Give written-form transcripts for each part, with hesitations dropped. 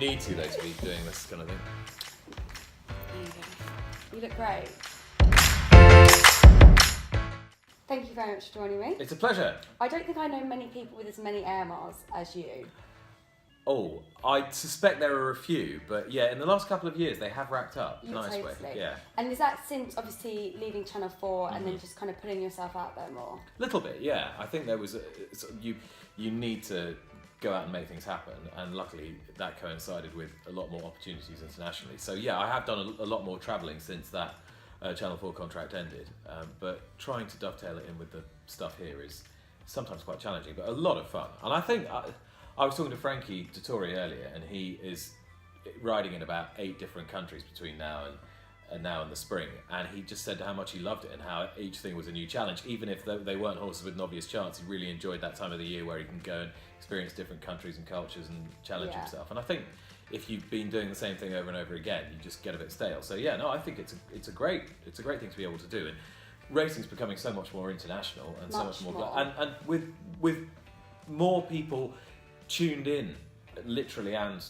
need to, though, to be doing this kind of thing. There you go. You look great. Thank you very much for joining me. It's a pleasure. I don't think I know many people with as many air miles as you. Oh, I suspect there are a few, but yeah, in the last couple of years they have racked up nicely. Totally. Yeah. And is that since obviously leaving Channel 4 and then just kind of putting yourself out there more? Little bit, yeah. I think there was you need to go out and make things happen, and luckily that coincided with a lot more opportunities internationally. So yeah, I have done a lot more travelling since that Channel 4 contract ended, but trying to dovetail it in with the stuff here is sometimes quite challenging, but a lot of fun. And I think I was talking to Frankie Dettori earlier, and he is riding in about 8 different countries between now and the spring, and he just said how much he loved it and how each thing was a new challenge. Even if they weren't horses with an obvious chance, he really enjoyed that time of the year where he can go and experience different countries and cultures and challenge himself. And I think if you've been doing the same thing over and over again, you just get a bit stale. So yeah, no, I think it's a great thing to be able to do. And racing's becoming so much more international and so much more. And with more people tuned in, literally and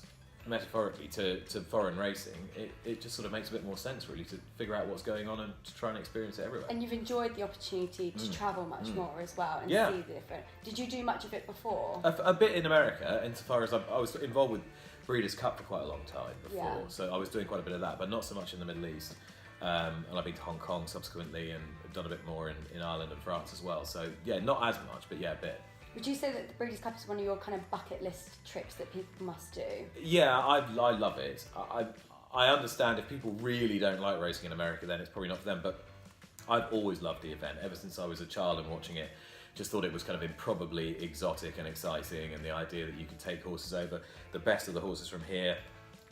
metaphorically, to foreign racing, it just sort of makes a bit more sense, really, to figure out what's going on and to try and experience it everywhere. And you've enjoyed the opportunity to travel much more as well and see the different. Did you do much of it before? A bit in America, insofar as I was involved with Breeders' Cup for quite a long time before, so I was doing quite a bit of that, but not so much in the Middle East. And I've been to Hong Kong subsequently and done a bit more in Ireland and France as well. So yeah, not as much, but yeah, a bit. Would you say that the Breeders' Cup is one of your kind of bucket list trips that people must do? Yeah, I love it. I understand if people really don't like racing in America, then it's probably not for them, but I've always loved the event ever since I was a child and watching it. Just thought it was kind of improbably exotic and exciting, and the idea that you could take horses over, the best of the horses from here,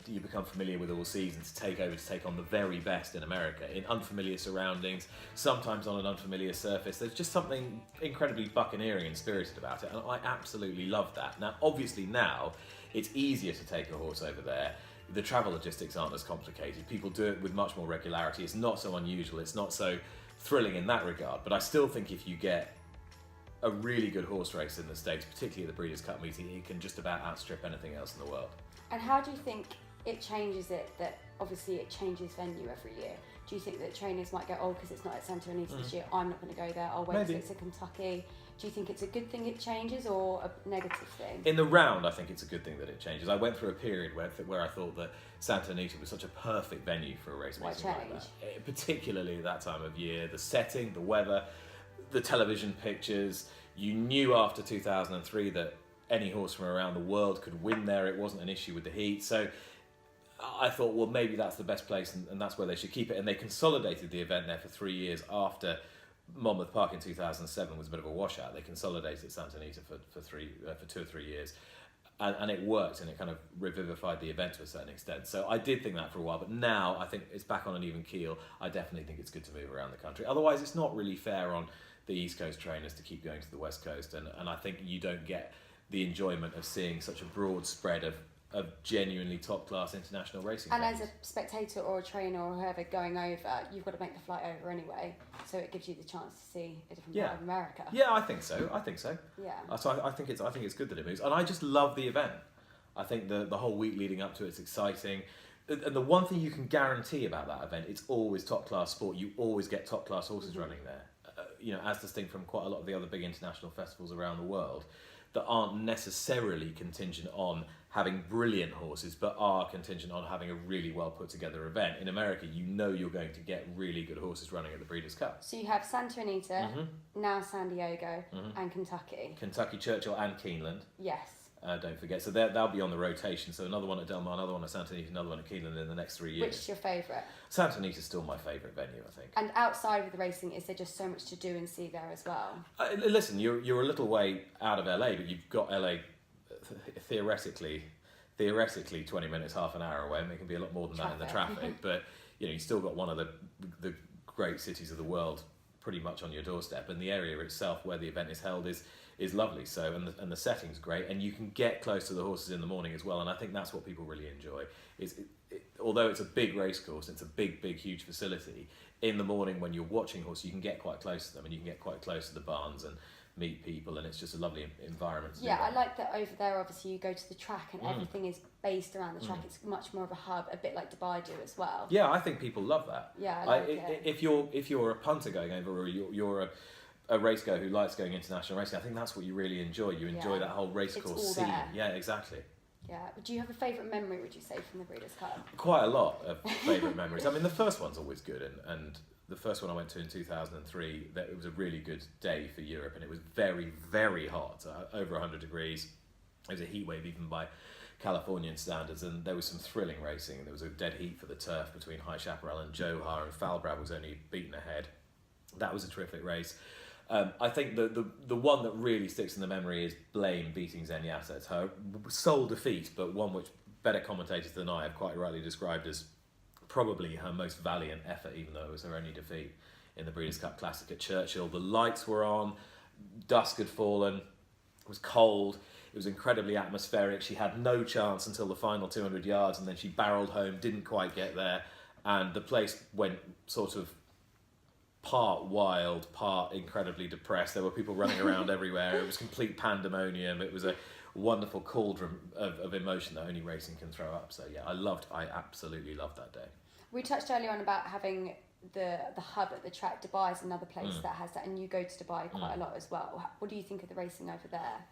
you become familiar with all seasons, to take on the very best in America in unfamiliar surroundings, sometimes on an unfamiliar surface. There's just something incredibly buccaneering and spirited about it, and I absolutely love that. Now, obviously now, it's easier to take a horse over there. The travel logistics aren't as complicated. People do it with much more regularity. It's not so unusual. It's not so thrilling in that regard, but I still think if you get a really good horse race in the States, particularly at the Breeders' Cup meeting, it can just about outstrip anything else in the world. And how do you think it changes it, that obviously it changes venue every year? Do you think that trainers might go, oh, because it's not at Santa Anita this year, I'm not going to go there, I'll wait till it's in Kentucky? Do you think it's a good thing it changes or a negative thing? In the round, I think it's a good thing that it changes. I went through a period where I thought that Santa Anita was such a perfect venue for a race meeting like that. Particularly at that time of year, the setting, the weather, the television pictures. You knew after 2003 that any horse from around the world could win there. It wasn't an issue with the heat. So I thought, well, maybe that's the best place and that's where they should keep it. And they consolidated the event there for 3 years after Monmouth Park in 2007 was a bit of a washout. They consolidated Santa Anita for 2 or 3 years. And it worked, and it kind of revivified the event to a certain extent. So I did think that for a while, but now I think it's back on an even keel. I definitely think it's good to move around the country. Otherwise, it's not really fair on the East Coast trainers to keep going to the West Coast. And I think you don't get the enjoyment of seeing such a broad spread of genuinely top-class international racing. And as a spectator or a trainer or whoever going over, you've got to make the flight over anyway, so it gives you the chance to see a different part of America. Yeah, I think so. Yeah. So I think it's good that it moves, and I just love the event. I think the whole week leading up to it's exciting. And the one thing you can guarantee about that event, it's always top-class sport. You always get top-class horses running there. As distinct from quite a lot of the other big international festivals around the world that aren't necessarily contingent on having brilliant horses, but are contingent on having a really well put together event. In America, you're going to get really good horses running at the Breeders' Cup. So you have Santa Anita, now San Diego, and Kentucky. Kentucky, Churchill and Keeneland. Yes. Don't forget. So they'll be on the rotation. So another one at Del Mar, another one at Santa Anita, another one at Keeneland in the next 3 years. Which is your favourite? Santa Anita's still my favourite venue, I think. And outside of the racing, is there just so much to do and see there as well? Listen, you're a little way out of LA, but you've got LA theoretically 20 minutes, half an hour away. I mean, it can be a lot more than that in the traffic, but you still got one of the great cities of the world pretty much on your doorstep, and the area itself where the event is held is lovely. So and the setting's great, and you can get close to the horses in the morning as well. And I think that's what people really enjoy. Although it's a big race course, it's a big, huge facility. In the morning when you're watching horses, you can get quite close to them, and you can get quite close to the barns and meet people, and it's just a lovely environment to do I that. like that over there. Obviously, you go to the track, and everything is based around the track. It's much more of a hub, a bit like Dubai do as well. Yeah, I think people love that. Yeah, I like it. If you're a punter going over, or you're a race goer who likes going international racing, I think that's what you really enjoy. You enjoy that whole race course scene. There. Yeah, exactly. Yeah. Do you have a favourite memory, would you say, from the Breeders' Cup? Quite a lot of favourite memories. I mean, the first one's always good, and the first one I went to in 2003, it was a really good day for Europe, and it was very, very hot, over 100 degrees. It was a heat wave even by Californian standards, and there was some thrilling racing. There was a dead heat for the turf between High Chaparral and Johar, and Falbrad was only beaten ahead. That was a terrific race. I think the one that really sticks in the memory is Blame beating Zenyatta. It's her sole defeat, but one which better commentators than I have quite rightly described as probably her most valiant effort, even though it was her only defeat in the Breeders' Cup Classic at Churchill. The lights were on, dusk had fallen, it was cold, it was incredibly atmospheric. She had no chance until the final 200 yards, and then she barreled home, didn't quite get there, and the place went sort of part wild, part incredibly depressed. There were people running around everywhere. It was complete pandemonium. It was a wonderful cauldron of emotion that only racing can throw up. So yeah, I absolutely loved that day. We touched earlier on about having the hub at the track. Dubai is another place that has that, and you go to Dubai quite a lot as well. What do you think of the racing over there?